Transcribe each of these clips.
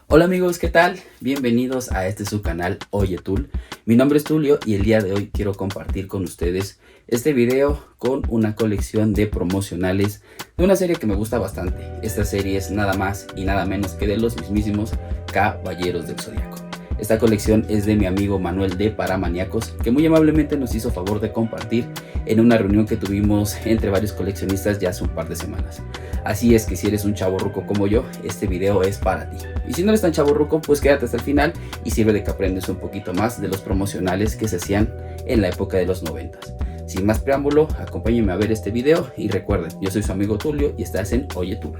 Hola amigos, ¿qué tal? Bienvenidos a su canal Oye Tul. Mi nombre es Tulio y el día de hoy quiero compartir con ustedes este video con una colección de promocionales de una serie que me gusta bastante. Esta serie es nada más y nada menos que de los mismísimos Caballeros del Zodiaco. Esta colección es de mi amigo Manuel de Paramaniacos, que muy amablemente nos hizo favor de compartir en una reunión que tuvimos entre varios coleccionistas ya hace un par de semanas. Así es que si eres un chavorruco como yo, este video es para ti. Y si no eres tan chavorruco, pues quédate hasta el final y sirve de que aprendes un poquito más de los promocionales que se hacían en la época de los 90s. Sin más preámbulo, acompáñenme a ver este video y recuerden, yo soy su amigo Tulio y estás en Oye Tul.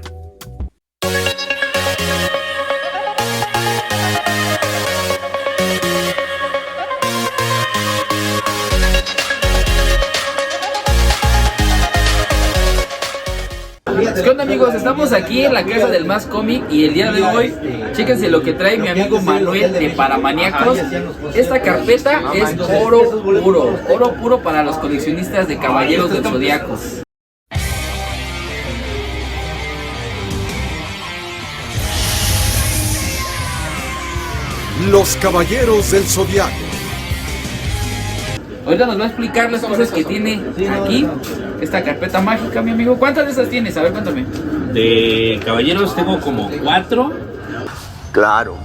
¿Qué onda amigos? Estamos aquí en la casa del Más Cómic y el día de hoy, chéquense lo que trae mi amigo Manuel de Paramaniacos. Esta carpeta es oro puro para los coleccionistas de Caballeros del Zodiaco. Los Caballeros del Zodiaco. Ahorita nos va a explicar las cosas que tiene aquí esta carpeta mágica, mi amigo. ¿Cuántas de esas tienes? A ver, cuéntame. De caballeros tengo como 4. Claro,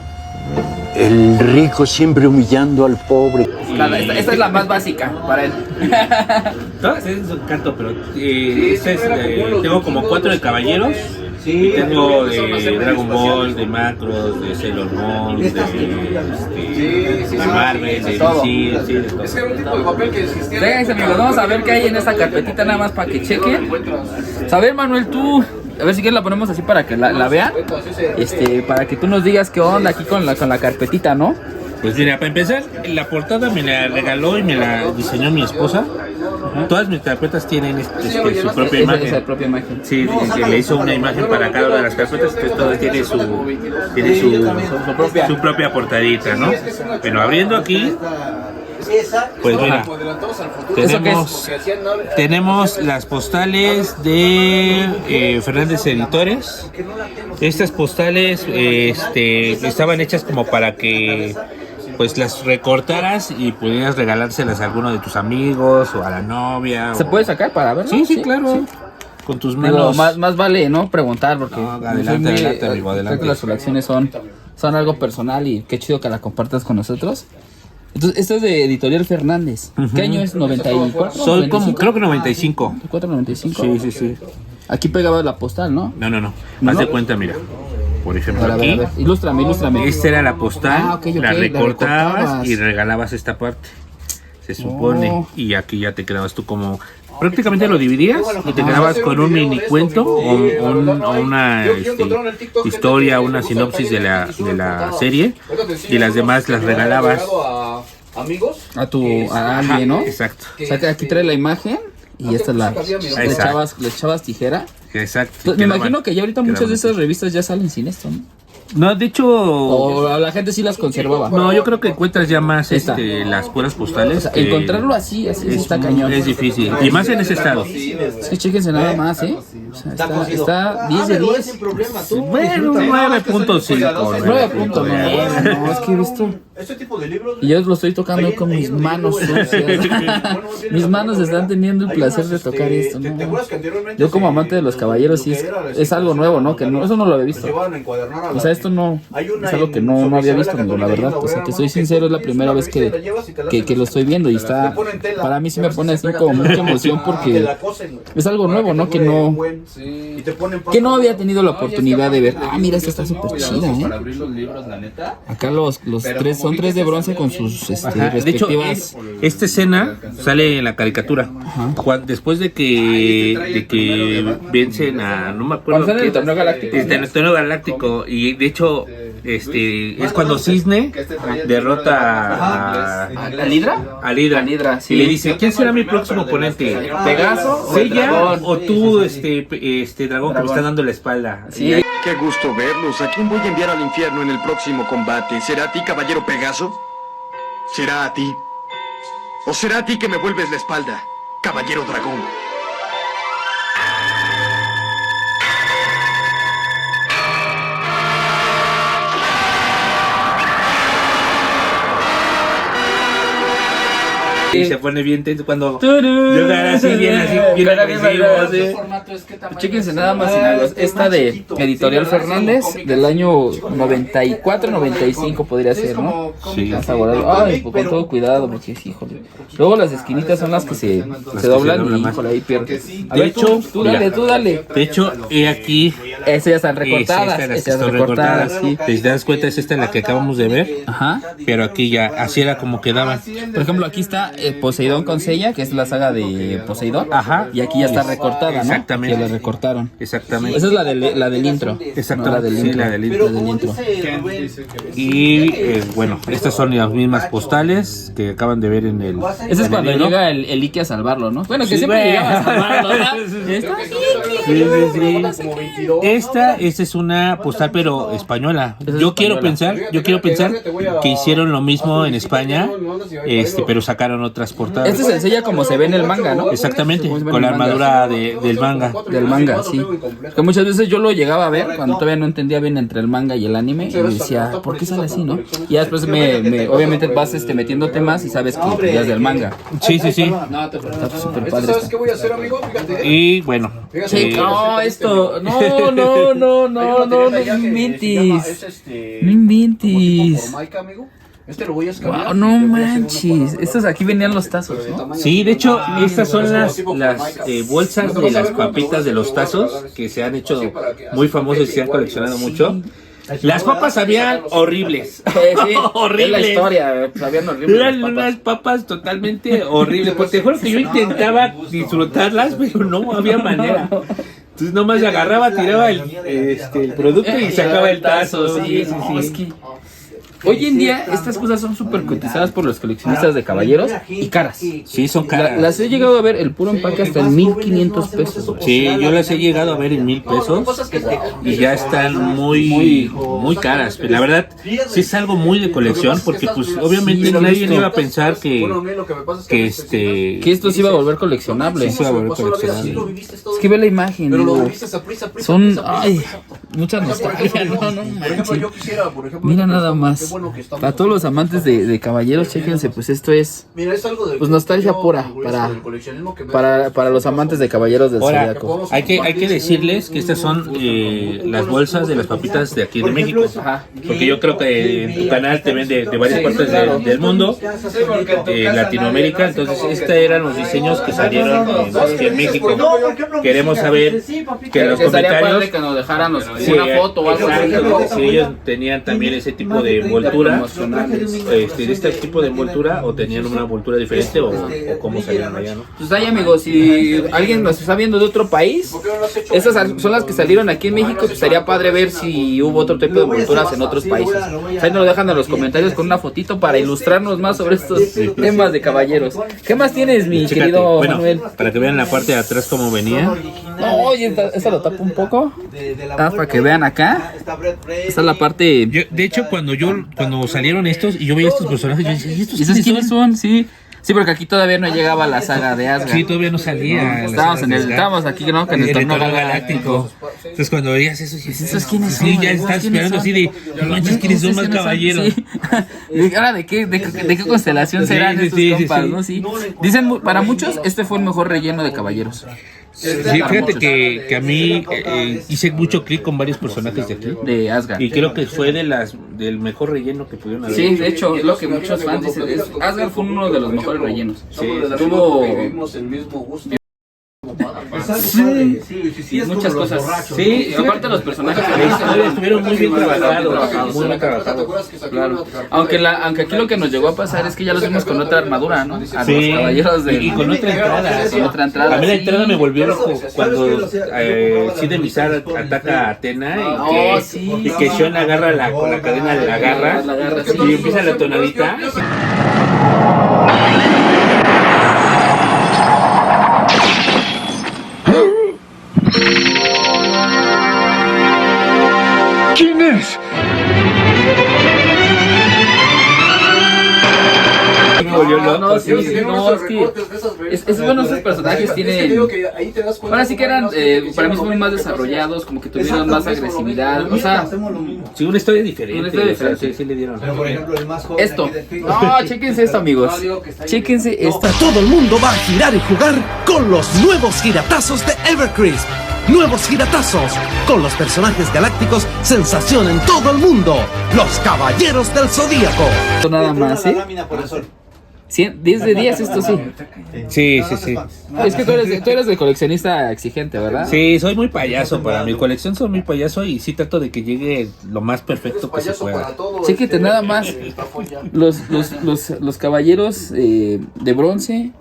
el rico siempre humillando al pobre. Claro, esta es la más básica para él. Todas es un canto, pero tengo como 4 de caballeros. Y tengo de Dragon Ball, de Macros, de Sailor Moon, de Marvel, de DC, de todo. Vénganse amigos, vamos a ver qué hay en esta carpetita nada más para que chequen. A ver Manuel, tú, a ver si quieres la ponemos así para que la vean. Para que tú nos digas qué onda aquí con la carpetita, ¿no? Pues mira, para empezar, la portada me la regaló y me la diseñó mi esposa. Todas mis carpetas tienen su propia imagen. Esa propia imagen. Sí, que le hizo una imagen para cada una de las carpetas, entonces todo tiene su propia portadita, ¿no? Pero abriendo aquí, pues mira, tenemos las postales de Fernández Editores. Estas postales estaban hechas como para que pues las recortaras y pudieras regalárselas a alguno de tus amigos o a la novia. ¿Se puede sacar para verlo? Sí, claro. Sí. Con tus manos. Digo, más vale no preguntar porque adelante, amigo, adelante. Creo que las colecciones son algo personal y qué chido que la compartas con nosotros. Entonces, esto es de Editorial Fernández. ¿Qué año es? ¿94? Soy como, creo que 95. ¿94, 95? Sí. Aquí pegaba la postal, ¿no? No. Haz de cuenta, mira. Por ejemplo, a ver, aquí. a ver. Ilústrame. Esta era la postal. Okay, la recortabas recortabas y regalabas esta parte. Se supone. Y aquí ya te quedabas tú como. Prácticamente lo dividías y te quedabas con un mini cuento o una historia, una sinopsis de la serie. Y las demás las regalabas a alguien, ¿no? Exacto. O sea, que aquí trae la imagen. Y esta le echabas tijera. Exacto. Entonces, me imagino que ya ahorita muchas de esas revistas ya salen sin esto, ¿no? No, de hecho. O la gente sí las conservaba. No, yo creo que encuentras ya más las puras postales. O sea, encontrarlo así está cañón. Es difícil. Y más en ese estado. Sí, chéquense nada más, ¿eh? O sea, está 10 de 10. Bueno, 9.5. 9.9. No, es que he visto. Y yo lo estoy tocando con mis manos sucias. Mis manos están teniendo el placer de tocar esto, ¿no? Yo como amante de los caballeros sí es algo nuevo, ¿no? Que no, eso no lo había visto. O sea, esto no es algo que no había visto, amigo, la verdad. O sea, que soy sincero, es la primera vez que lo estoy viendo y está, para mí sí me pone así como mucha emoción porque es algo nuevo, ¿no? Que no había tenido la oportunidad de ver. Ah, mira, esta está súper chida, ¿eh? Acá los tres son 3 de bronce con sus respectivas. De hecho, esta escena sale en la caricatura. Después de que vencen a, no me acuerdo qué, el torneo galáctico. El torneo galáctico. Y de hecho, es cuando Cisne derrota ¿a Lidra? A Lidra, sí. Y le dice, ¿quién será mi próximo oponente? ¿Pegaso? ¿Ella o tú, dragón que me está dando la espalda? Sí. Qué gusto verlos. ¿A quién voy a enviar al infierno en el próximo combate? ¿Será a ti, caballero Pegaso? ¿Será a ti? ¿O será a ti que me vuelves la espalda, caballero dragón? Y se pone bien tenso cuando llegan así, bien agresivos. Chéquense nada más y nada menos. Esta de Editorial Fernández del año 94, 95 podría ser, ¿no? Sí. Ay, con todo cuidado, muchachos, híjole. Luego las esquinitas son las que se doblan y híjole, ahí pierde. De hecho, tú dale. De hecho, he aquí. Esas ya están recortadas. Estas están recortadas. Sí. ¿Te das cuenta? Es esta la que acabamos de ver. Ajá. Pero aquí ya, así era como quedaban. Por ejemplo, aquí está Poseidón con Sella, que es la saga de Poseidón. Ajá. Y aquí ya está recortada, ¿no? Exactamente. Que la recortaron. Exactamente. Esa es la del intro. Exactamente. No, la del Sí, intro. la del intro. La del intro. Y bueno, estas son las mismas postales que acaban de ver en el. Ese es cuando libro. llega el Iki a salvarlo, ¿no? Bueno, que Sí, siempre güey. llegaba a salvarlo, ¿verdad? Está Sí. Esta es una postal pero española. Esa es Yo quiero española. pensar que hicieron lo mismo en España, pero sacaron otras portadas. Este se enseña como se ve en el manga, ¿no? Exactamente, Como se ve en con la el manga. armadura del manga. Del manga, sí. Que muchas veces yo lo llegaba a ver cuando todavía no entendía bien entre el manga y el anime y me decía, ¿por qué sale así, no? Y ya después obviamente vas metiéndote más y sabes que ya es del manga. Sí. Está súper padre. ¿Sabes qué voy a hacer, amigo? Fíjate. Y bueno, No, esto, no inventes. No inventes. Este lo voy a escanear. Wow, no manches. Estos aquí venían los tazos, ¿no? sí, de hecho, estas son las bolsas de las papitas de los tazos que se han hecho muy famosas y se han coleccionado mucho. Las papas sabían horribles. Sí, Horribles. es la historia, sabían horrible. Eran unas papas totalmente horribles. Porque te juro que yo intentaba disfrutarlas, pero no había manera. Entonces nomás agarraba, tiraba el producto y sacaba el tazo. Sí. Es que hoy en día estas cosas son súper cotizadas por los coleccionistas de caballeros y caras. Sí, son caras. Las he llegado a ver el puro empaque hasta en 1,500 pesos. Sí, yo las he llegado a ver en 1,000 pesos y ya están muy caras. La verdad, sí es algo muy de colección porque pues obviamente nadie iba a pensar que esto se iba a volver coleccionable. Sí se iba a volver coleccionable. Es que ve la imagen, digo, son muchas Por nostalgia, ejemplo, no yo manches. quisiera, por ejemplo, Mira nada más. bueno que estamos Para todos los amantes de caballeros, chéquense, pues esto es Mira, es algo de pues nostalgia yo pura orgulloso del coleccionismo que me para los amantes de caballeros del Ahora, Zodiaco. hay que decirles que estas son las bolsas de las papitas de aquí de México. Porque yo creo que en tu canal te ven de varias partes del mundo, de Latinoamérica. Entonces, estos eran los diseños que salieron aquí en México. Queremos saber que en los Que estaría padre comentarios que nos dejaran sí, una foto o algo así. exacto, si ellos tenían también ese tipo de envoltura, de este tipo de envoltura, o tenían una envoltura diferente, o cómo salieron allá, ¿no? Pues ahí, amigos, si alguien nos está viendo de otro país, estas son las que salieron aquí en México, pues estaría padre ver si hubo otro tipo de envolturas en otros países. Ahí nos lo dejan en los comentarios con una fotito para ilustrarnos más sobre estos temas de caballeros. ¿Qué más tienes, mi Chécate, querido bueno, Manuel? para que vean la parte de atrás cómo venía. No, oye, esta lo tapo un poco. Para que vean acá. Esta es la parte. De hecho, cuando salieron estos y yo veía estos personajes, yo decía, ¿y estos ¿Esos quiénes son? son? Sí. Sí, porque aquí todavía no llegaba la saga de Asgard. Sí, todavía no salía. Estábamos aquí, ¿no? En el torneo galáctico. Entonces, cuando veías eso, ¿Esos quiénes sí, son? ya estás esperando así de, no manches, ¿quiénes son más caballeros? Sí. ¿Y ahora de qué constelación serán estos compas, no? Sí. Dicen, para muchos, este fue el mejor relleno de caballeros. Sí, fíjate que a mí hice mucho clic con varios personajes de aquí. De Asgard. Y creo que fue del mejor relleno que pudieron haber. Sí, de hecho, es lo que muchos fans dicen. Asgard fue uno de los mejores rellenos. Sí, tuvo el mismo gusto. Sí, muchas cosas. Sí, Y aparte los personajes estuvieron muy bien trabajados. Muy bien trabajados. Claro. Aunque aquí lo que nos llegó a pasar es que ya los vimos con otra armadura, ¿no? A Sí, los caballeros de y con otra entrada. con otra entrada. A mí la Sí. entrada me volvió loco cuando Sid Mizar ataca a Atena y que Sean agarra con la cadena de la garra sí. y empieza la tonadita. ¿Quién es? Me volvió loco. No, sí, no, es que bueno, esos personajes tienen... Ahora sí que eran, para mí fueron más desarrollados, como que tuvieron más agresividad, o sea... Sí, una historia diferente. Una historia diferente. O sea, sí le dieron. Pero por ejemplo, el más joven Esto. aquí del film- No, chéquense esto, amigos. Chéquense esto. Todo el mundo va a girar y jugar con los nuevos giratazos de Evercrisp. Nuevos giratazos con los personajes galácticos sensación en todo el mundo. Los Caballeros del Zodíaco. Esto nada más, La ¿eh? lámina por el sol. 10 de 10, esto sí. Sí, sí, sí. Es que tú eres de coleccionista exigente, ¿verdad? Sí, soy muy payaso. Para mi colección soy muy payaso y sí trato de que llegue lo más perfecto que se pueda. Chéquete nada más. Los caballeros de bronce.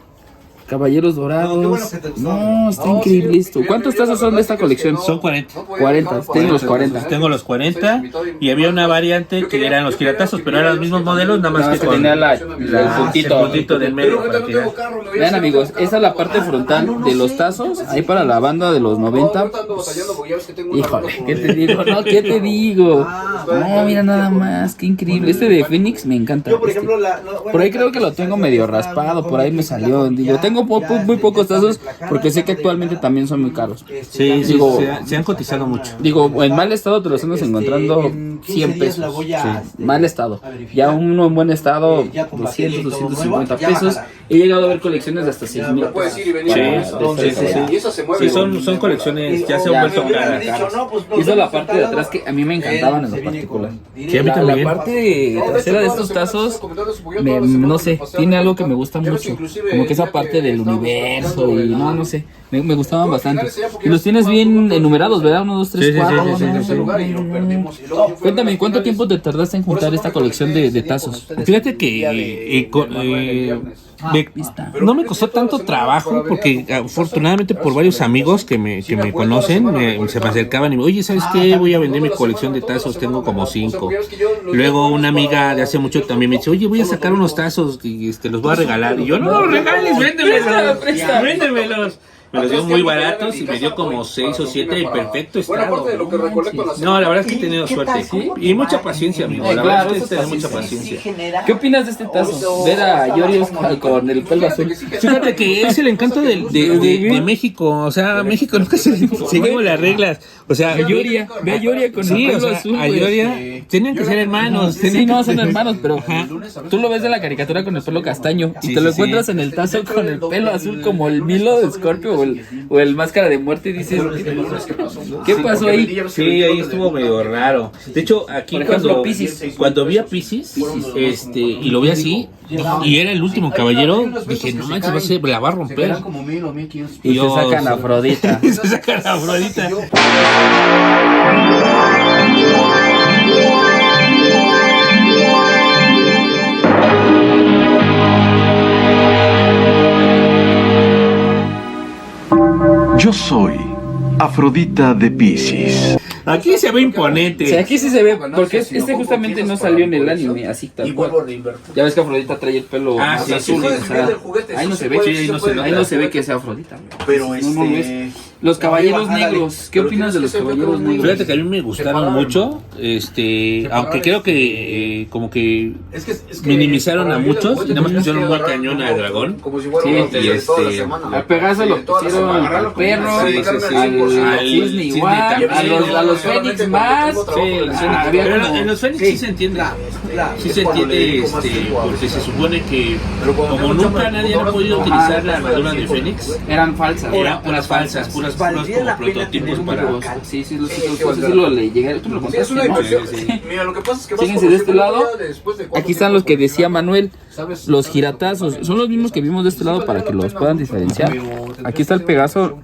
Caballeros dorados. No, está increíble esto. ¿Cuántos tazos son de esta colección? Son 40. 40. Tengo los 40. Tengo los 40 y había una variante que eran los giratazos, pero eran los mismos modelos, nada más que con tenía el el puntito del medio para tirar. Vean, amigos, esa es la parte frontal de los tazos. Ahí para la banda de los 90. Híjole, ¿qué te digo? No, ¿qué te digo? No, mira nada más, qué increíble. Este de Phoenix me encanta. Yo, por ejemplo, Por ahí creo que lo tengo medio raspado, por ahí me salió. Digo, tengo muy pocos tazos porque sé que actualmente también son muy caros. Sí, sí, Digo, se han cotizado mucho. Digo, en mal estado te los andas encontrando 100 pesos. Sí, mal estado. Ya uno en buen estado, 200, 250 pesos. He llegado a ver colecciones de hasta 6,000 pesos. Sí, son colecciones, ya se han vuelto caras. Y esa es la parte de atrás que a mí me encantaban en lo particular. Sí, a mí La también. parte trasera de estos tazos, no sé, tiene algo que me gusta mucho. Como que esa parte del universo y no sé, me gustaban bastante. Y los tienes bien enumerados, ¿verdad? 1, 2, 3, Sí, sí, 4. sí, sí, sí. Cuéntame, ¿cuánto tiempo te tardaste en juntar esta colección de tazos? Fíjate que no me costó tanto trabajo porque afortunadamente por varios amigos que me conocen se me acercaban y me, oye, ¿sabes qué? Voy a vender mi colección de tazos, tengo como 5. Luego una amiga de hace mucho también me dice, oye, voy a sacar unos tazos y los voy a regalar. Y yo, no los regales, véndemelos. Me los dio muy baratos y me dio como 6 o 7 en perfecto estado. No, la verdad es que he tenido suerte. Y mucha paciencia, amigo. La verdad es que tener mucha paciencia. ¿Qué opinas de este tazo? Ver a Yorios con el pelo azul. Fíjate que es el encanto de México. O sea, México nunca seguimos las reglas. O sea, Ve a Yoria con el sí, o pelo sea, azul. a Yoria tienen que ser hermanos. Sí, no, son hermanos, pero tú lo ves de la caricatura con el pelo castaño y te lo encuentras en el tazo con el pelo azul como el Milo de Scorpio o el Máscara de Muerte y dices, ¿qué pasó ahí? Sí, ahí estuvo medio raro. De hecho, aquí Por ejemplo, Piscis. cuando vi a Piscis, y lo vi así, y era el último caballero, dije, no manches, la va a romper. Y te sacan a Afrodita. Y se sacan a Afrodita. Yo soy Afrodita de Piscis. Aquí se ve imponente. O sea, aquí sí se ve, porque este justamente no salió en el anime, así tal cual. Ya ves que Afrodita trae el pelo más sí, azul, sí, o sea, ahí no se ve, ahí no se ve que sea Afrodita. Pero No es. Los caballeros negros, ¿qué opinas de los caballeros negros? Fíjate que a mí me gustaron mucho, aunque creo que como que minimizaron a muchos, y nada más pusieron muy cañón al dragón. Sí, a Pegaso lo pusieron al perro, al cisne igual, a los Fénix más. Pero en los Fénix sí se entiende. Sí se entiende, porque se supone que como nunca nadie ha podido utilizar la armadura de Fénix, Eran falsas. eran puras falsas, puras como prototipos para... Sí, lo le llegué. Tú me lo contaste, ¿no? Mira, lo que pasa es que Fíjense de este lado. Aquí están los que decía Manuel, los giratazos. Son los mismos que vimos de este lado para que los puedan diferenciar. Aquí está el Pegaso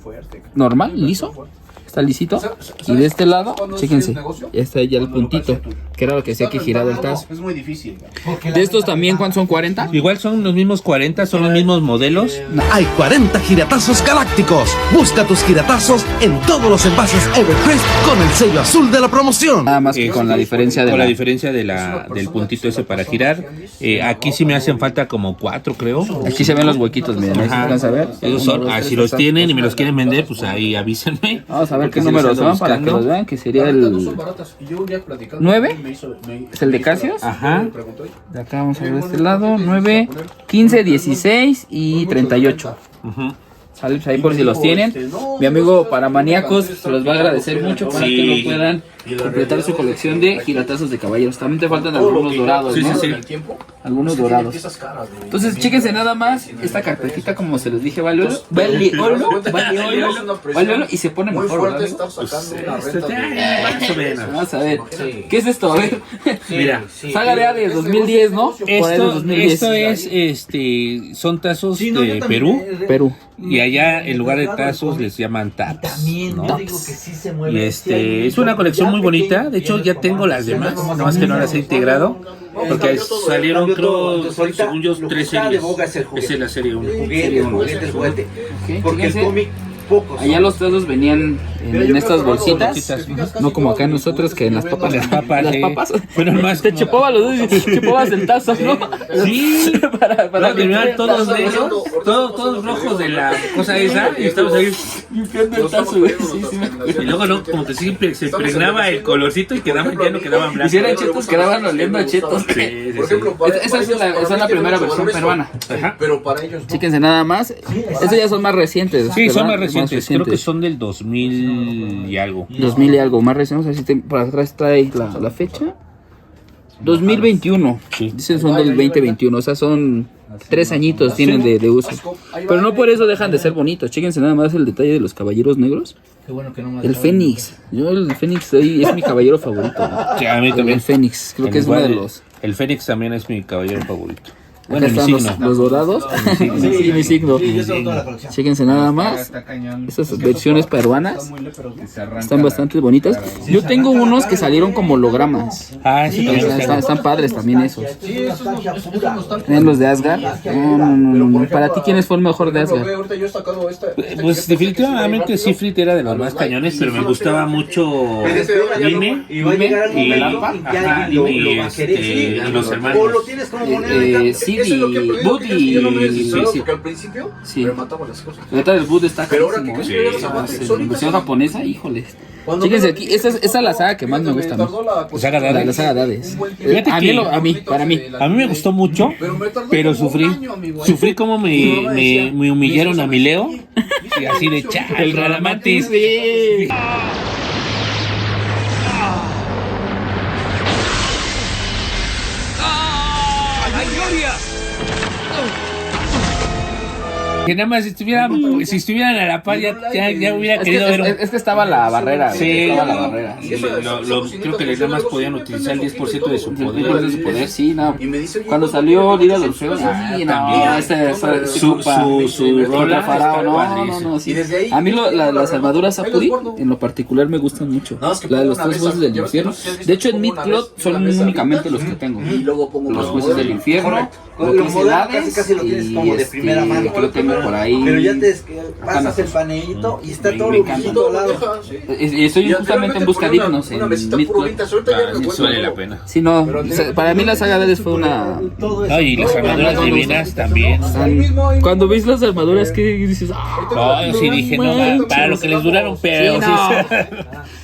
normal, liso. Está lisito. Y de este lado, fíjense, ya está ya el puntito, que era lo que decía que giraba el tazo. Es muy difícil. De estos también, ¿cuántos son? ¿40? Igual son los mismos 40, son los mismos modelos. Hay 40 giratazos galácticos. Busca tus giratazos en todos los envases Evercrisp con el sello azul de la promoción. Nada más que con la diferencia de con la diferencia de del puntito ese para girar. Aquí sí me hacen falta como 4, creo. Aquí se ven los huequitos, miren, ahí se alcanza a ver. Esos son, si los tienen y me los quieren vender, pues ahí avísenme. Vamos a ver qué Porque sí números los ando son para que buscando. los vean, que sería el 9. ¿Es el de Casios? Ajá. De acá vamos a ver de este lado, 9, 15, 16 y 38. ¿Sale? Pues ahí por si los tienen. Mi amigo para maníacos se los va a agradecer mucho para que lo puedan completar su colección de giratazos de caballeros. También te faltan algunos dorados, ¿no? Algunos dorados. Entonces, chéquense nada más esta carpetita, como se les dije, vale oro, y se pone mejor, ¿verdad? Vamos a ver. ¿Qué es esto? A ver. Mira, Saga de Hades 2010, ¿no? Por ahí de 2010. Esto es, son tazos de Perú. Y allá en lugar de tazos les llaman taps, ¿no? Y es una colección muy bonita. De hecho ya tengo las demás, nada más que no las he integrado, porque salieron, creo, según yo, 3 series. Esa es la serie 1. Porque el cómic allá los tazos venían en estas bolsitas, no como acá nosotros que en las papas. Las papas. Bueno, más te chupabas el tazo, ¿no? Sí, para terminar todos de ellos, todos rojos de la cosa esa, y estamos ahí limpiando el tazo, güey. Y luego no, como que siempre se impregnaba el colorcito y ya no quedaban blancos. Y si eran chetos, quedaban oliendo a chetos. Esa es la primera versión peruana. Pero para ellos Chíquense nada más. Estos ya son más recientes. Sí, son más recientes. Creo que son del 2000 y algo. 2000 y algo, más recientes. Así por atrás trae la fecha. 2021. Sí. Dicen son del 2021. O sea, son 3 añitos tienen de uso. Pero no por eso dejan de ser bonitos. Chéquense nada más el detalle de los caballeros negros. El Fénix. Yo el Fénix es mi caballero favorito. Sí, a mí también. El Fénix. Creo que es uno de los... El Fénix también es mi caballero favorito. Bueno, están los dorados. Sí, mi signo. Chéquense nada más. Estas versiones peruanas están bastante bonitas. Yo tengo unos que salieron como hologramas. Ah, sí, están padres también esos. Miren los de Asgard. No. Para ti, ¿quiénes fue el mejor de Asgard? Pues definitivamente Siegfried era de los más cañones, pero me gustaba mucho Mime y los hermanos. Buddy. Porque al principio rematamos las cosas. La neta del Bud está carísimo. En versión japonesa, híjole. Fíjense aquí, esa es la saga que más me gusta. La saga de Hades. A mí me gustó mucho, pero sufrí como me humillaron a mi Leo. Y así de el Radamantis. Que nada más si estuvieran a la par ya hubiera querido ver. Es que estaba la barrera. Sí, estaba la barrera. Creo que nada más podían utilizar el 10% de su poder. Sí, no. Cuando salió Líder del Feo, su rola Farao, no, sí. A mí las armaduras Apuri en lo particular me gustan mucho. La de los 3 jueces del infierno. De hecho, en Midcloth son únicamente los que tengo. Los jueces del infierno, los Hades casi lo tienes como de primera mano. Creo que por ahí. Pero ya te pasas el panellito y está todo lo al lado. Estoy justamente en busca dignos en Midcloth. Eso vale la pena. Sí, no, para mí la saga de Hades fue una... y las armaduras divinas también. Cuando ves las armaduras, ¿qué dices? Sí dije, no, para lo que les duraron, pero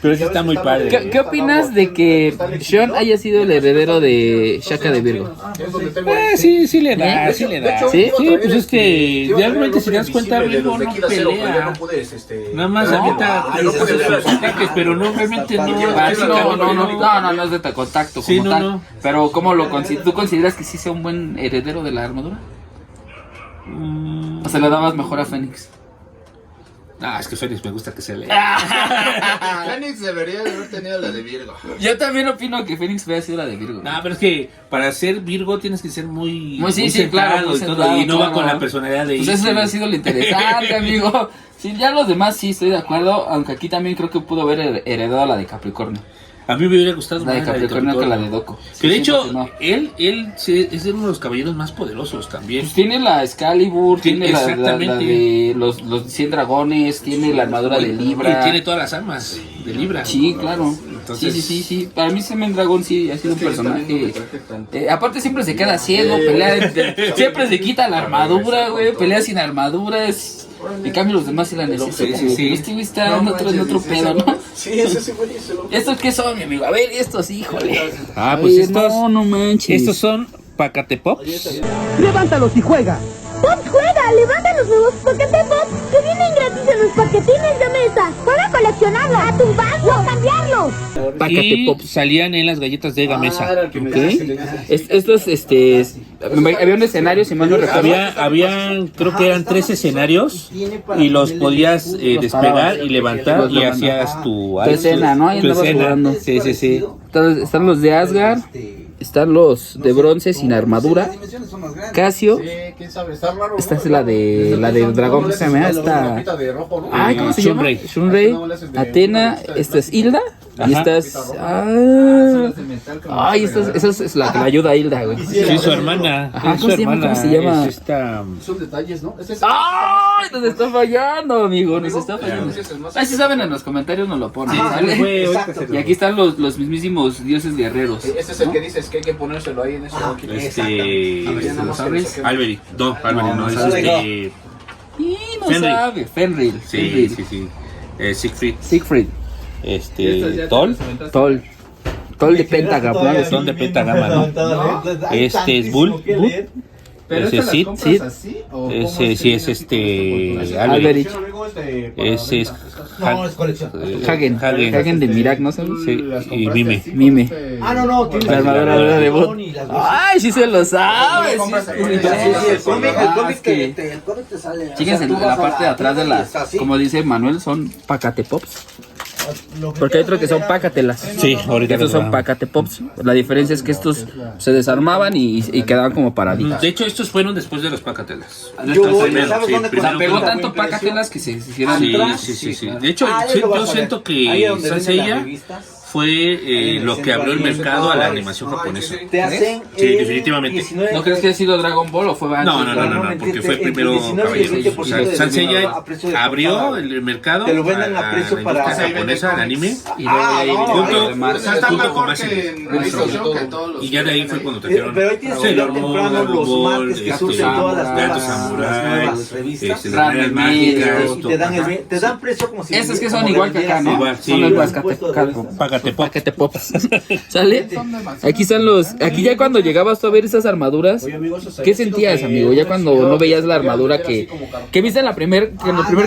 pero sí está muy padre. ¿Qué opinas de que Sean haya sido el heredero de Shaka de Virgo? Sí le da. ¿Sí? Pues es que realmente si te das cuenta, Virgo no pelea. Nada más ahorita sus ataques, pero no, realmente no. No es de contacto como tal. Pero ¿cómo tú consideras que sí sea un buen heredero de la armadura? ¿O se le dabas mejor a Fénix? Es que Fénix me gusta que se lea. Fénix debería haber tenido la de Virgo. Yo también opino que Fénix hubiera sido la de Virgo. Pero es que para ser Virgo tienes que ser muy centrado y todo, y no va con la personalidad de Pues ese debe haber sido lo interesante, amigo. Sí, ya los demás sí estoy de acuerdo, aunque aquí también creo que pudo haber heredado a la de Capricornio. A mí me hubiera gustado la de Capricornio que la de Doko. Que de hecho, él es uno de los caballeros más poderosos también. Pues tiene la Excalibur, tiene la de los 100 dragones, tiene la armadura de Libra. Y tiene todas las armas de Libra. Sí, claro. Entonces, sí. Para mí Semen Dragón sí ha sido un personaje. Aparte siempre se queda ciego, siempre se quita la armadura, güey, pelea sin armaduras. En cambio los demás sí la necesitan. Este güey está en otro pedo, ¿no? Sí, ese sí buenísimo. ¿Estos qué son, mi amigo? A ver, estos, híjole. Pues estos. No manches. Estos son Pacatepops. Levántalos y juega. ¡Pop juega! levanta los nuevos paquetepos que vienen gratis en los paquetines de mesa. Para coleccionarlos, a tumbarlos, a cambiarlos. Y salían en las galletas de Gamesa. Estos, había un escenario, si mal no recuerdo. Había, creo que eran 3 escenarios y los podías despegar y levantar y hacías tu escena, ¿no? Ahí tu andabas escena. jugando. Sí. Están los de Asgard, están los de bronce sin armadura, Casio. Esta es la de dragón, ¿cómo se llama? Esta. Ay, ¿cómo se llama? Shunrei, Atena, esta es Hilda. Y esta es. Ay, esa es la que le ayuda a Hilda, güey. Sí, su hermana. Ajá, ¿cómo se llama? ¿Cómo se llama? Son detalles, ¿no? ¡Ay! Nos está fallando, amigo. Nos está fallando. Ay, si saben en los comentarios nos lo ponen. ¿Sale? Y aquí están los mismísimos dioses guerreros. Ese es el que dices que hay que ponérselo ahí en ese. ¿Lo sabes? Alberic. No, Alberic no, es Y no Fenrir. sabe. Fenrir. Sí. Siegfried. Tol de Pentagram. Son de Pentagama, ¿no? Este es Bull. Ese es Sid. Ese sí es Alberic. Ese es Hagen de Mirak, ¿no sabes? Sí, y Mime. No. La armadura de bot. Ay, sí se lo sabe. El cómic te sale. Fíjense, en la parte de atrás de las, como dice Manuel, son pacatepops. Porque hay otros que son pacatelas. Sí, ahorita estos son pacatepops. La diferencia es que estos se desarmaban y quedaban como paraditos. De hecho, estos fueron después de los pacatelas. O sea, pegó tanto pacatelas que se hicieron. Sí. De hecho, yo siento que Sanseiya fue lo que abrió el mercado a la animación japonesa. Sí, definitivamente. ¿No crees que haya sido Dragon Ball o fue antes? No, porque fue primero Caballeros. O sea, Sanseiya abrió el mercado a la industria japonesa, al anime, Y luego junto con Massive. Y ya de ahí fue cuando trajeron Sailor Moon, Dragon Ball, Gato Samurai, las mágicas, Te dan precio como si. Esas que son igual que acá, ¿no? Igual, sí. Son los pacatepops. ¿Sale? Aquí están los. Aquí ya cuando llegabas tú a ver esas armaduras, ¿qué sentías, amigo? Ya cuando no veías la armadura que viste en el primer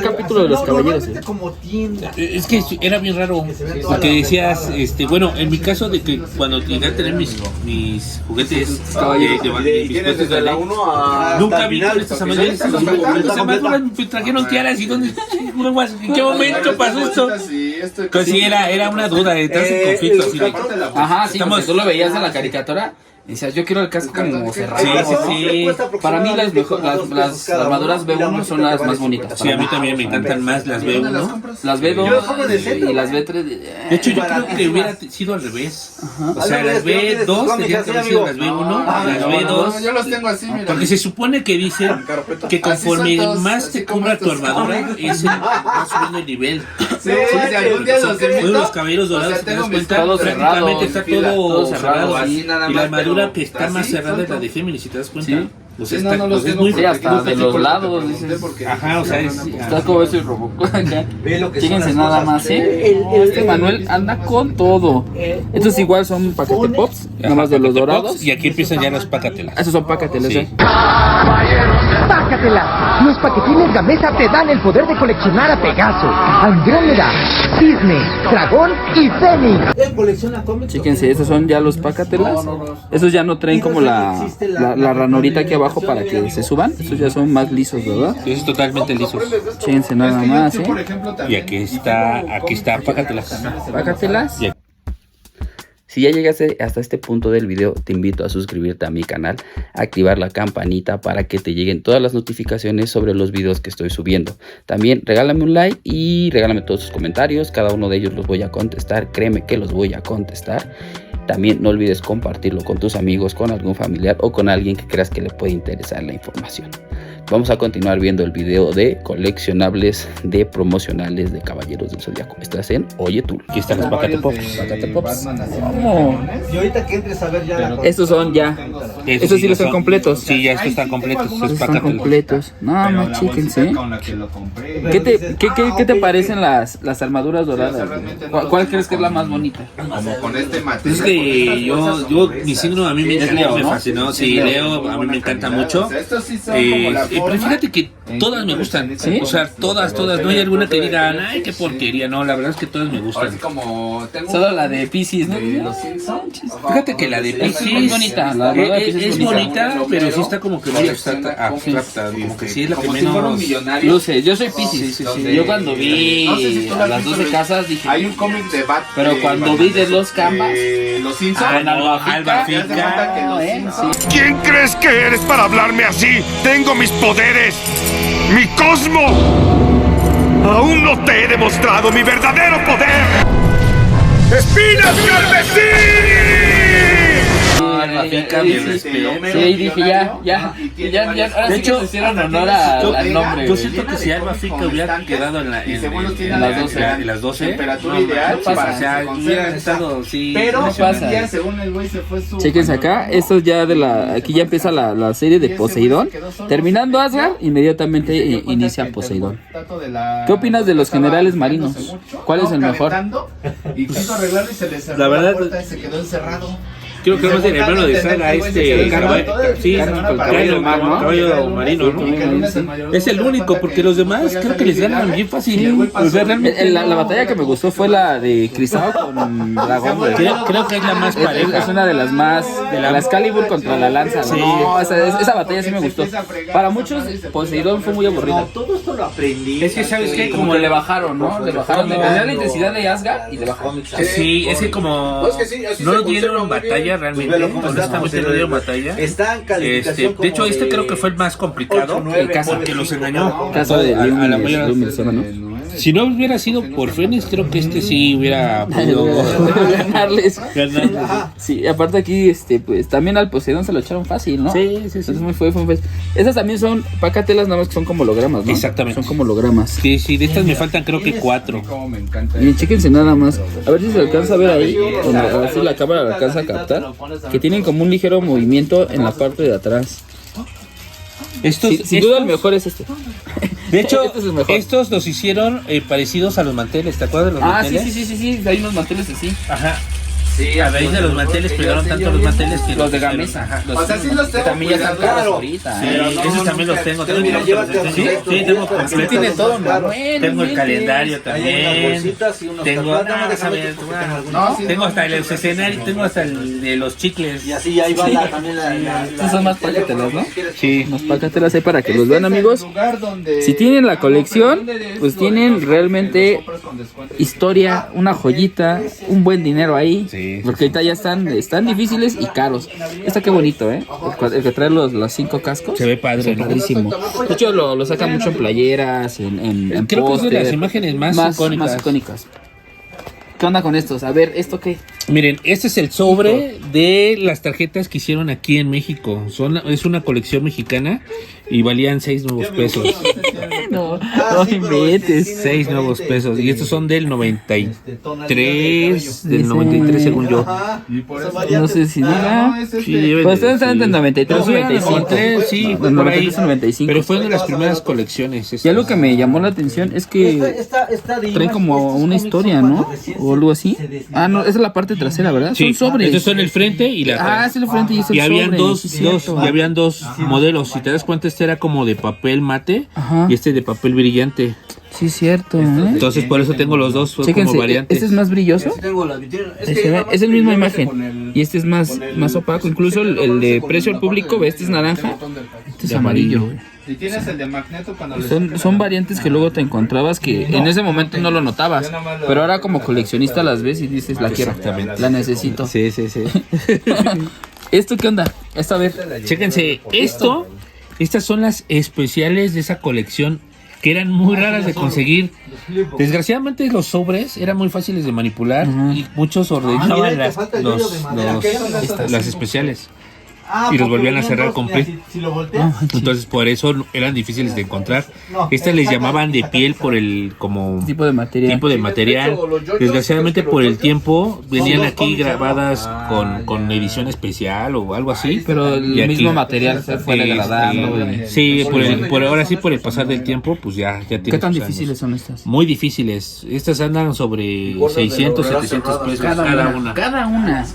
capítulo de los caballeros. Es que era bien raro. Porque decías, bueno, en mi caso de que cuando llegué a tener mis juguetes mis juguetes de la 1 a nunca vi con estas armaduras. Las armaduras me trajeron tiaras y ¿dónde? ¿En qué momento pasó esto? Pues sí, era una duda, estás en conflicto así de, ajá, sí, como tú lo veías en la caricatura y decías, yo quiero el casco como cerrado. Sí. Para mí las armaduras B1 son las más bonitas. Sí, a mí también me encantan más las B1. Las B2 y las B3. De hecho, yo creo que hubiera sido al revés. O sea, las B2 tendrían que haber sido las B1, las B2. Yo los tengo así, mira. Porque se supone que dicen que conforme más te cubra tu armadura, es el más subiendo el nivel. Sí, si algún día los invito. Los caballeros dorados, te das cuenta, todo prácticamente está todo cerrado. así nada más. Y la armadura que está más cerrada es la de Géminis, si te das cuenta. Sí. Pues Sí, está, no los pues es tengo muy Sí, hasta de los lados, dices. Ajá, o sea, Está como ese Robocop acá. Ve lo que Fíjense son las nada cosas. más, Este Manuel anda con todo. Estos igual son paquetepops, nada más de los dorados. Y aquí empiezan ya los pacatelas. Esos son pacatelas, Sí. ¡Pácatela! Los paquetines Gamesa te dan el poder de coleccionar a Pegaso, Andrómeda, Cisne, Dragón y Fénix. Él colecciona cómics. Fíjense, estos son ya los pacatelas. Esos ya no traen como la ranorita aquí abajo para que se suban. Estos ya son más lisos, ¿verdad? Sí, es totalmente lisos. Fíjense nada más, Y aquí está pacatelas. Pácatelas. Si ya llegaste hasta este punto del video, te invito a suscribirte a mi canal, activar la campanita para que te lleguen todas las notificaciones sobre los videos que estoy subiendo. También regálame un like y regálame todos tus comentarios, cada uno de ellos los voy a contestar, créeme que los voy a contestar. También no olvides compartirlo con tus amigos, con algún familiar o con alguien que creas que le puede interesar la información. Vamos a continuar viendo el video de coleccionables de promocionales de Caballeros del Zodiaco. Estás en Oye Tú. Aquí están los Pacatepops. ¿Cómo? Y ahorita que entres a ver ya la. Estos son ya. Estos sí los están completos. Sí, ya estos están completos. Estos están completos. No, más chíquense. ¿Qué te parecen las armaduras doradas? ¿Cuál crees que es la más bonita? Como con este matiz. Es que yo mi signo a mí me fascinó. Sí, Leo a mí me encanta mucho. Estos sí son como la pero fíjate que todas me gustan. ¿Sí? O sea, todas. No hay alguna que diga, ay, qué porquería. No, la verdad es que todas me gustan. Así como tengo solo la de Pisces, ¿no? de los Simpsons. Fíjate que la de Pisces es bonita. La verdad es bonita, pero sí está como que muy abstracta. Como que sí es la que menos luce. Yo soy Pisces. Yo cuando vi las 12 casas dije, hay un cómic de Batman. Pero cuando vi de los Canvas, los Simpsons, Alba Fica. ¿Quién crees que eres para hablarme así? Tengo mis poderes, mi cosmo. Aún no te he demostrado mi verdadero poder. ¡Espinas carmesí! Sí, dije ya, ahora sí que se hicieron honor al nombre. Yo siento que si Alba Fica hubiera quedado en las 12, temperatura ideal, o sea, hubiera estado, sí. Pero no pasa. según el güey se fue su... Chequense acá, esto es ya aquí ya empieza la serie de Poseidón. Terminando Asgard, inmediatamente inicia Poseidón. ¿Qué opinas de los generales marinos? ¿Cuál es el mejor? Y quiso arreglarlo y se le cerró la verdad, la puerta y se quedó encerrado. Creo que no es el hermano de Saga, caballo marino, ¿no? Es el único, porque los demás creo que les ganan bien fácil. O sea, realmente la batalla que me gustó fue la de Crisao con Dragón. Creo que es la más pareja. Es una de las más, de la Excalibur contra la lanza. Sí. No, esa batalla sí me gustó. Para muchos, Poseidón fue muy aburrida. Todo esto lo aprendí. Es que, ¿sabes qué? Como le bajaron, ¿no? Le bajaron la intensidad de Asgard y le bajaron. Sí, es que como no dieron batalla realmente, honestamente no dieron batalla. Está en calificación de hecho, creo que fue el más complicado, el caso porque los engañó. Caso de a la mayoría. ¿no? Si no hubiera sido por Fénix, creo que sí hubiera podido ganarles. Sí, aparte aquí, pues también al Poseidón se lo echaron fácil, ¿no? Sí. Entonces fue fácil. Esas también son pacatelas, nada más que son como hologramas, ¿no? Exactamente. Son como hologramas. Sí, de estas me faltan creo que 4. Miren, chéquense nada más. A ver si se alcanza a ver ahí. A ver si la cámara la alcanza a captar. Que tienen como un ligero movimiento en la parte de atrás. Sin duda el mejor es este. De hecho, este es el mejor. Estos los hicieron parecidos a los manteles, ¿te acuerdas de los manteles? Sí, hay unos manteles así. Ajá. Sí, a raíz de los manteles pegaron tanto los manteles que los de Gamesa. O sea, sí los tengo. También ya están caros ahorita. Sí, esos también los tengo. Sí, tengo completo. Tiene todo, tengo el calendario también. Tengo tengo hasta el escenario, tengo hasta el de los chicles. Y así ahí va también Estas son más pacatelas, ¿no? Sí. Más pacatelas ahí para que los vean, amigos. Si tienen la colección, pues tienen realmente historia, una joyita, un buen dinero ahí. Porque ahorita ya están difíciles y caros. Está qué bonito, ¿eh? El que trae los 5 cascos. Se ve padre, ¿no? Padrísimo. De hecho, lo sacan mucho en playeras, en creo póster, que es de las imágenes más icónicas. ¿Qué onda con estos? A ver, ¿esto qué? Miren, este es el sobre de las tarjetas que hicieron aquí en México. Es una colección mexicana y valían 6 nuevos pesos. No inventes. 6 nuevos pesos. Y estos son del 93, según yo. No sé si diga. Pues están del 93, 95. Sí, del 93 al 95. Pero fue una de las primeras colecciones. Y algo que me llamó la atención es que traen como una historia, ¿no? O algo así. Ah, no, esa es la parte trasera, ¿verdad? Sí, son sobres. estos son el frente y la atrás. Ah, es el frente y es el y habían sobre. habían dos modelos. Si te das cuenta, este era como de papel mate. Ajá. Y este de papel brillante. Sí, cierto. Entonces por eso tengo los dos como variantes. Este es más brilloso. Es el misma imagen. Y este es más opaco. Incluso el de precio al público, este es naranja. Este es amarillo. Si tienes el de Magneto, cuando son variantes que luego te encontrabas que en ese momento no lo notabas. Pero ahora como coleccionista las ves y dices, la quiero, la necesito. Sí. ¿Esto qué onda? Esto, a ver. Chéquense, estas son las especiales de esa colección que eran muy raras de conseguir. Desgraciadamente los sobres eran muy fáciles de manipular y muchos ordenaban las especiales. Y los volvían a cerrar completo. Entonces por eso eran difíciles de encontrar. Estas les llamaban de piel por el tipo de material. Desgraciadamente por el tiempo venían aquí grabadas con edición especial o algo así. Pero el mismo material se fue degradando. Sí, ahora sí por el pasar del tiempo pues ya tiene. ¿Qué tan difíciles son estas? Muy difíciles. Estas andan sobre 600, 700 pesos cada una.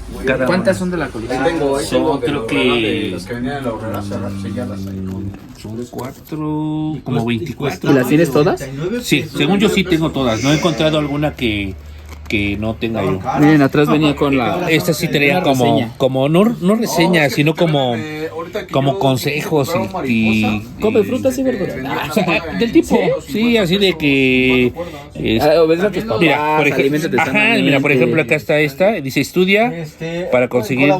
¿Cuántas son de la colección? Son creo que Los que venían en la horrera selladas ahí son 4, como 24. ¿Y las tienes todas? Sí, según yo sí tengo todas. No he encontrado alguna que no tenga yo. Miren, atrás venía con la... Esta sí tenía como no reseña, sino como consejos y come frutas y verduras. O sea, del tipo, sí, así de que obedece a tus papás, mira, por ejemplo, acá está esta, dice estudia para conseguir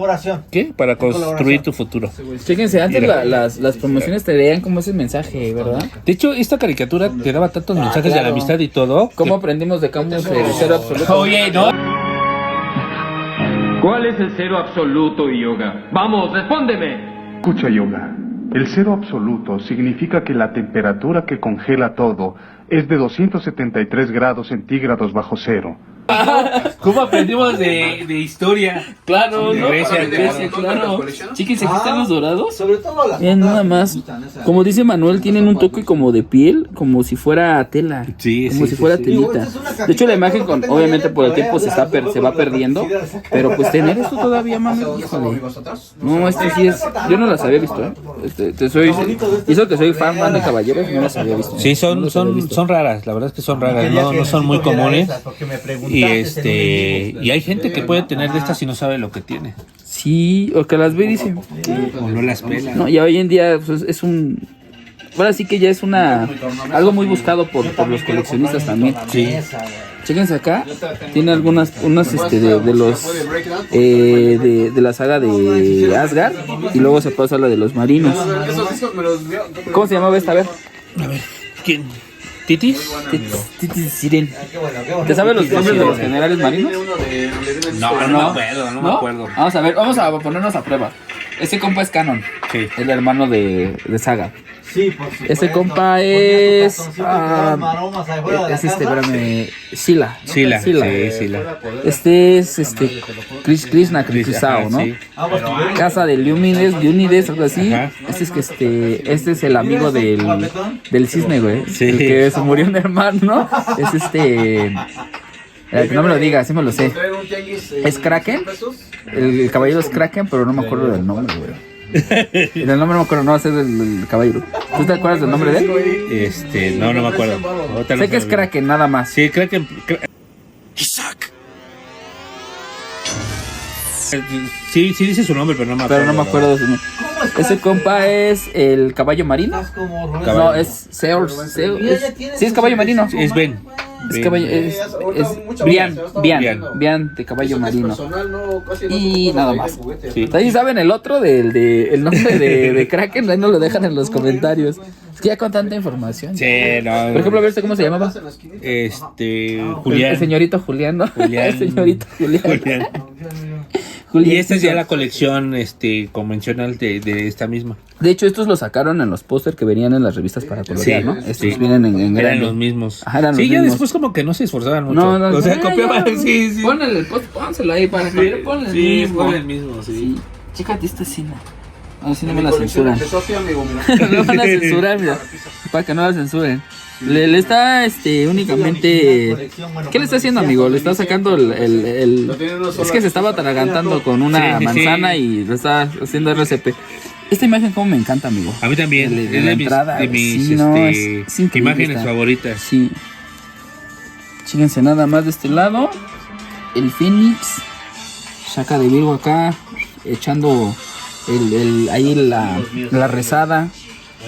¿qué? Para construir tu futuro. Chéquense, antes las promociones te leían como ese mensaje, ¿verdad? De hecho, esta caricatura te daba tantos mensajes de la amistad y todo. ¿Cómo aprendimos de Camus el cero absoluto? Oye, ¿no? ¿Cuál es el cero absoluto, Yoga? Vamos, respóndeme. Escucha, Yoga. El cero absoluto significa que la temperatura que congela todo es de 273 grados centígrados bajo cero. ¿Cómo aprendimos de historia? Claro, ¿no? Grecia, claro. Chíquense, aquí están los dorados. Sobre todo las Bien, nada más. Como dice Manuel, tienen un toque como de piel, como si fuera tela. Sí, como si fuera telita. De hecho, la imagen, obviamente por el tiempo se va perdiendo. Pero pues tener esto todavía, Manuel, híjole. No, este sí es... Yo no las había visto, ¿eh? Hizo que soy fan de caballeros, no las había visto. Sí, son raras, la verdad es que son raras, no son muy comunes. Y hay gente que puede tener de estas y no sabe lo que tiene. Sí, o que las ve y dice. O no las pela. No, y hoy en día pues, es un... Ahora sí que ya es algo muy buscado por los coleccionistas también. Sí. Chéquense acá, tiene unas de los de la saga de Asgard y luego se pasa la de los marinos. ¿Cómo se llamaba esta? A ver, ¿quién? ¿Titis? Titis Siren. ¿Te sabes los nombres de los generales marinos? No me acuerdo. Vamos a ponernos a prueba. Ese compa es Canon, sí. El hermano de Saga. Sí, por supuesto. Ese compa es Sila. Sila. Este es Krishna Krisao, ¿no? Sí. Casa de Leonides, algo así. Ajá. Este es el amigo del cisne, güey. Sí. El que se murió un hermano. Es no me lo diga, sí me lo sé. ¿Es Kraken? El caballero es Kraken, pero no me acuerdo del nombre, güey. El nombre no me acuerdo, no, ese es el caballero. ¿Tú te acuerdas del nombre de él? No me acuerdo. Sé que es Kraken, nada más. Sí, Kraken. Isaac. Sí dice su nombre, pero no me acuerdo. Pero no me acuerdo de su nombre. Ese compa es el caballo marino. No, es Zeus. Sí, es caballo marino. Es Ben. Es caballo, es Bian de caballo marino. Y nada más. Sí. ¿Ahí saben el otro el nombre de Kraken? Ahí no lo dejan en los comentarios. Es que ya con tanta información. Sí, no. Por ejemplo, a ver cómo se llamaba. Julián. El señorito Julián, ¿no? El señorito Julián. Y esta es ya la colección convencional de esta misma. De hecho, estos los sacaron en los póster que venían en las revistas para colorear, ¿no? Estos vienen en eran los mismos. Ajá, eran los ya mismos. después como que no se esforzaban mucho. No, o sea, copiaban, sí. Ponle el post, pónselo ahí para que ponle el mismo. Ponle el mismo, sí. Chécate esta escena. No, si no me la censuran. No me la censuran, mira. Para que no la censuren. Le está únicamente... ¿Qué le está haciendo, amigo? Le está sacando el... Es que se estaba atragantando con una manzana y le está haciendo RCP. Esta imagen como me encanta, amigo. A mí también. Es la entrada. De mis es imágenes favoritas. Sí. Chíguense nada más de este lado. El Fénix. Saca de Virgo acá. Echando ahí la rezada.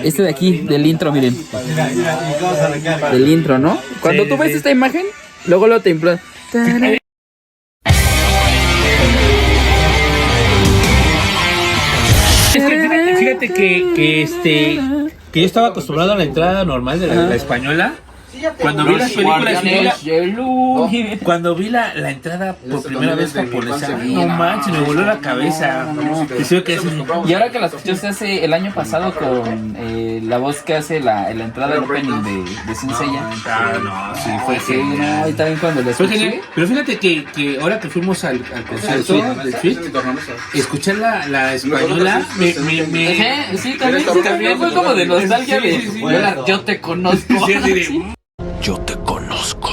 Este de aquí, del intro, miren. Del intro, ¿no? Cuando tú ves esta imagen, luego lo te implora. Fíjate que yo estaba acostumbrado a la entrada normal de la española. Cuando vi las películas cuando vi la entrada por primera vez japonesa, no manches, me voló la cabeza. Y ahora que la escuchaste hace el año pasado con la voz que hace la entrada del opening de Saint Seiya. Sí, fue genial. Y también cuando le escuché. Pero fíjate que ahora que fuimos al concierto del Fit, escuchar la española Sí, también fue como de nostalgia de yo te conozco. Yo te conozco.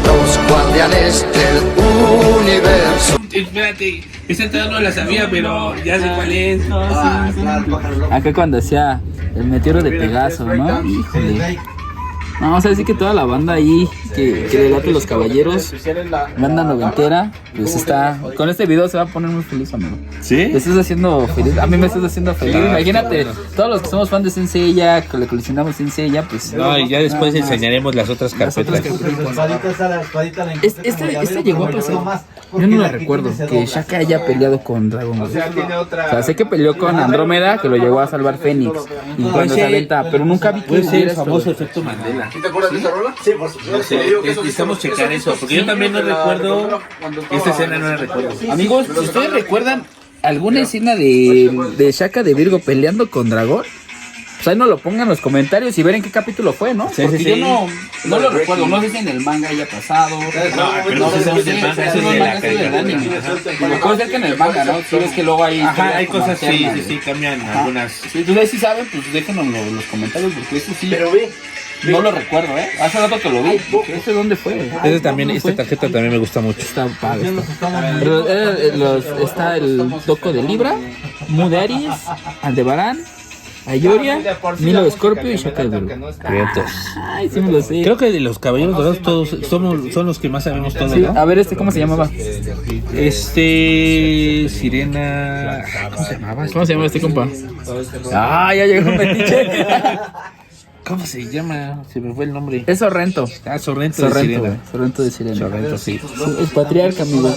Los guardianes del universo. espérate, esa entrada no la sabía, pero ya sé cuál es. Acá cuando hacía el meteoro de Pegaso, ¿no? Híjole. No, vamos a decir que toda la banda ahí que le late los caballeros, banda noventera, pues está. Con este video se va a poner muy feliz, amigo. ¿Sí? Te estás haciendo feliz. A mí me estás haciendo feliz. Imagínate, todos los que somos fans de Saint Seiya, que le coleccionamos Saint Seiya, pues. No, y ya después enseñaremos las otras carpetas. Este llegó a pasar. Yo no lo recuerdo, que Shaka haya peleado con Dragon Ball. O sea, sé que peleó con Andrómeda, que lo llegó a salvar Fénix. Y cuando se aventa, pero nunca vi que hubiera el famoso efecto Mandela. ¿Te acuerdas de esa rola? Sí, por supuesto. No sé, necesitamos checar eso, porque yo también no recuerdo. Esta escena no la recuerdo. Amigos, si ustedes recuerdan alguna escena de Shaka de Virgo peleando con Dragón, pues ahí nos lo pongan en los comentarios y ver en qué capítulo fue, ¿no? Sí, porque sí, yo no lo recuerdo, no sé si en el manga haya pasado. No, pero no sé si es del manga, eso es de la caricatura. Puede ser que en el manga, ¿no? Si ves que luego hay. Ajá, hay cosas, sí, cambian algunas. Si ustedes sí saben, pues déjenos en los comentarios, porque eso sí. Pero ve. No lo recuerdo, Hace rato que lo vi. ¿Ese dónde fue? Ese también, esta tarjeta también me gusta mucho. Está padre. Pero, está el Doco de Libra, Mu de Aries, Aldebarán, Ayoria, Milo de Scorpio y Shaka de Virgo. Ay, sí me lo sé. Creo que de los caballeros dorados todos son los que más sabemos todos, Sí, ¿no? a ver, ¿cómo se llamaba? Sirena. ¿Cómo se llama este compa? Ah, ya llegó un metiche. ¿Cómo se llama? Se me fue el nombre. Es Sorrento. Ah, Sorrento de Sirena. Sorrento de Sirena. Sorrento, sí. Es patriarca, amigo.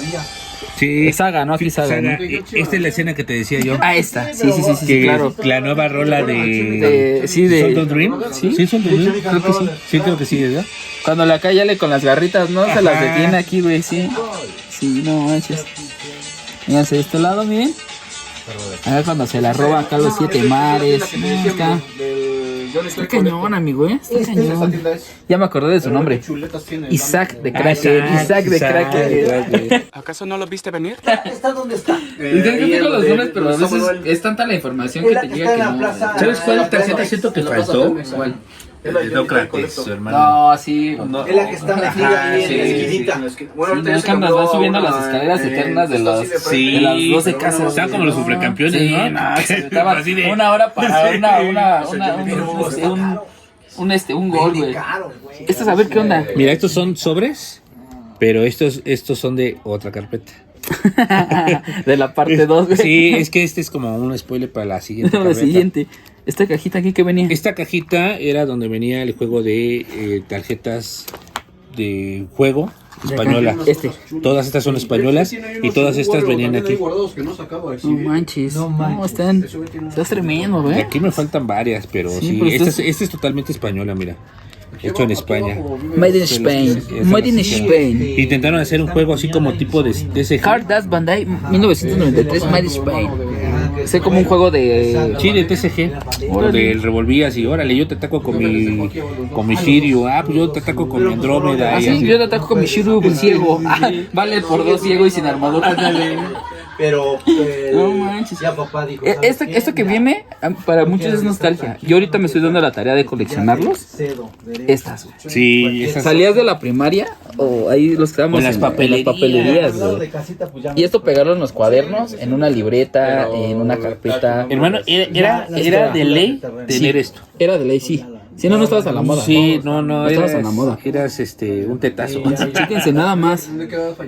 Sí. Es Saga, ¿no? Aquí Saga, ¿no? Esta es la escena que te decía yo. Ah, esta. Sí, claro. La nueva rola de Soul of Dream. Sí, Soul of Dream. Creo que sí. Sí, creo que sí, ¿verdad? Cuando la cállale con las garritas, ¿no? Se las detiene aquí, güey, sí. Sí, no manches. Fíjense de este lado, miren. A ver cuando se la roba acá los 7 mares. Está cañón, amigo, Está cañón. Ya me acordé de su nombre. Isaac de Kraken. Isaac de Kraken. ¿Acaso no lo viste venir? ¿Está dónde está? Tengo los nombres, pero a veces es tanta la información que te llega que no. ¿Sabes cuál tarjeta siento que faltó? ¿Cuál? El Dócrates, su hermano. No, sí. Es la que está metida ahí en la esquinita. Bueno, nos van subiendo las escaleras eternas de las 12 casas. Estaban como los supercampeones, sí, ¿no? Estaban una hora para un gol, güey. Esto es a ver qué onda. Mira, estos son sobres, pero estos son de otra carpeta. De la parte 2, güey. Sí, es que este es como un spoiler para la siguiente carpeta. La siguiente. Esta cajita aquí que venía. Esta cajita era donde venía el juego de tarjetas de juego española. Todas estas son españolas y todas estas venían aquí. No manches. No, están tremendo, güey. Aquí me faltan varias, pero sí. Esta es totalmente española, mira. Hecho en España. Made in Spain. Made in Spain. Intentaron hacer un juego así como tipo de ese. Cardas Bandai 1993 Made in Spain. Sé como un juego de. Sí, de TCG. Donde el revolvías y órale, yo te ataco con mi Shiryu. Ah, pues yo te ataco con mi Andrómeda. Sí, yo te ataco con mi Shiryu ciego. Vale por 2 ciego y sin armadura. Pero no manches. Ya papá dijo, esto que viene para muchos es nostalgia. Yo ahorita me estoy dando la tarea de coleccionarlos. Estas. Sí, esas. ¿Salías de la primaria o ahí los quedamos en las papelerías, güey? Y esto pegarlo en los cuadernos, en una libreta, en una carpeta. Hermano, era de ley tener esto. Era de ley, sí. Si no, no estabas a la moda. Sí, no estabas a la moda. Eras un tetazo. Chéquense nada más.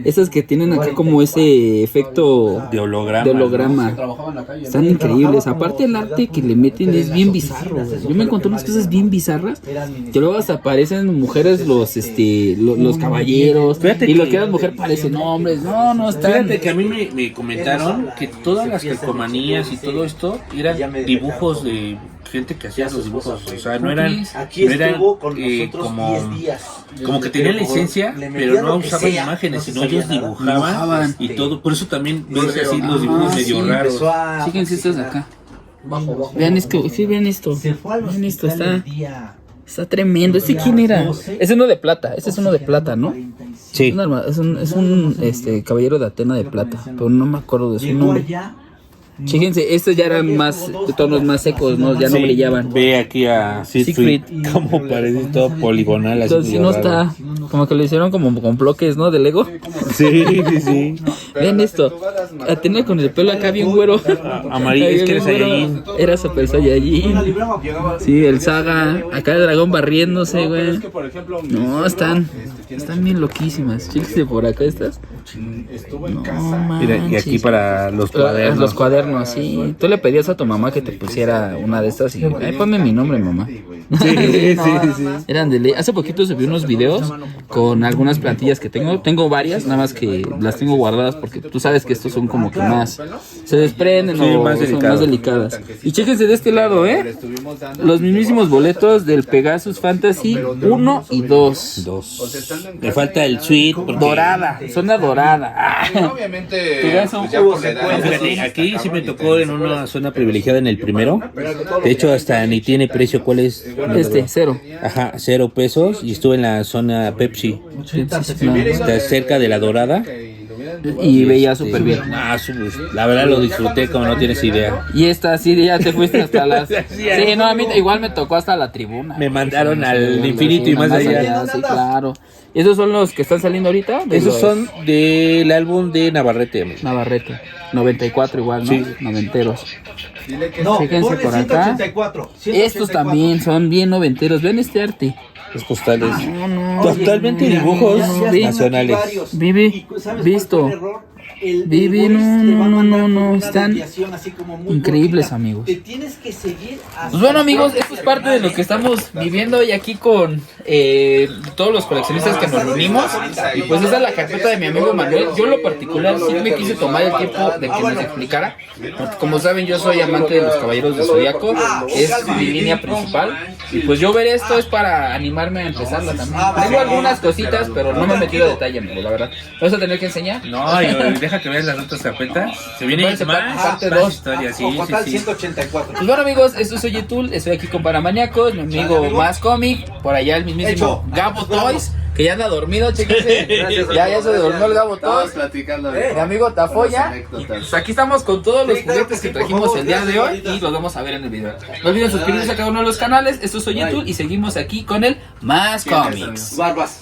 Esas que tienen acá como ese efecto de holograma. Están increíbles. Aparte el arte que le meten es bien bizarro. Yo me encontré unas cosas bien bizarras. Que luego hasta aparecen mujeres los caballeros. Y lo que eran mujer parecen hombres. No, están. Fíjate que a mí me comentaron que todas las calcomanías y todo esto eran dibujos de gente que hacía los dibujos, o sea, no eran como que tenían licencia, pero no usaban imágenes, sino ellos dibujaban y todo, por eso también ves así los dibujos medio raros. Fíjense estos de acá. Vean esto, vean esto, está tremendo. ¿Este quién era? Es uno de plata, ese es uno de plata, ¿no? Sí. Es un caballero de Atena de plata, pero no me acuerdo de su nombre. Chéquense, estos ya eran más de tonos más secos, ¿no? Ya no brillaban. Ve aquí a Siegfried, como parece todo poligonal. Así entonces no está, como que lo hicieron como con bloques, ¿no? De Lego. Sí. Vean esto, Atena con el pelo acá bien güero. Amarillo, es que eres Saiyajin. Era Super Saiyajin. Sí, el Saga, acá el dragón barriéndose, güey. No, están bien loquísimas. Chéquense por acá estas. No, mira, y aquí para los cuadernos. Los cuadernos, sí. Tú le pedías a tu mamá que te pusiera una de estas y ponme mi nombre, mamá. Sí. Eran de ley. Hace poquito subí unos videos con algunas plantillas que tengo. Tengo varias, nada más que las tengo guardadas porque tú sabes que estos son como que más se desprenden o más son más delicadas. Y chéquense de este lado, los mismísimos boletos del Pegasus Fantasy 1 y 2. Me falta el suite dorada, zona dorada. Obviamente, Fíjate, aquí sí me tocó en una zona privilegiada en el primero. De hecho, hasta ni tiene precio. ¿Cuál es? Cero. Ajá, 0 pesos. Y estuve en la zona Pepsi. Está cerca de la dorada. Y veía súper bien. La verdad lo disfruté como no tienes idea. Y esta sí, ya te fuiste hasta las... Sí, no, a mí igual me tocó hasta la tribuna. Me mandaron al infinito y más allá. Sí, claro. ¿Y esos son los que están saliendo ahorita? Esos son del álbum de Navarrete. 94 igual, ¿no? Sí. Noventeros. No, fíjense por acá. 184. Estos también son bien noventeros. Vean este arte. Los postales. Totalmente dibujos nacionales. Vivi, visto. Vivi, no, están increíbles, amigos. Pues bueno, amigos, esto es parte de lo que estamos viviendo hoy aquí con todos los coleccionistas que nos reunimos. Y pues esa es la carpeta de mi amigo Manuel. Yo en lo particular sí me quise tomar el tiempo de que nos explicara, porque como saben yo soy amante de los Caballeros de Zodiaco, es mi línea principal. Y pues yo ver esto es para animarme a empezarla también. Tengo algunas cositas, pero no me he metido a detalle, amigo, la verdad. ¿Vas a tener que enseñar? No, deja que veas las otras carpetas. Se viene más parte 2. historias, sí. 184. Pues bueno, amigos, esto es Oyetul, estoy aquí con Paramaniacos, mi amigo Más Comic, por allá el mismísimo Gabo Toys, que ya anda dormido, chéquense. Ya se durmió el Gabo Toys. Mi amigo Tafoya. Pues aquí estamos con todos los juguetes que trajimos el día de hoy y los vamos a ver en el video. No olviden suscribirse a cada uno de los canales. Esto es Oyetul y seguimos aquí con el Más Comics. Barbas.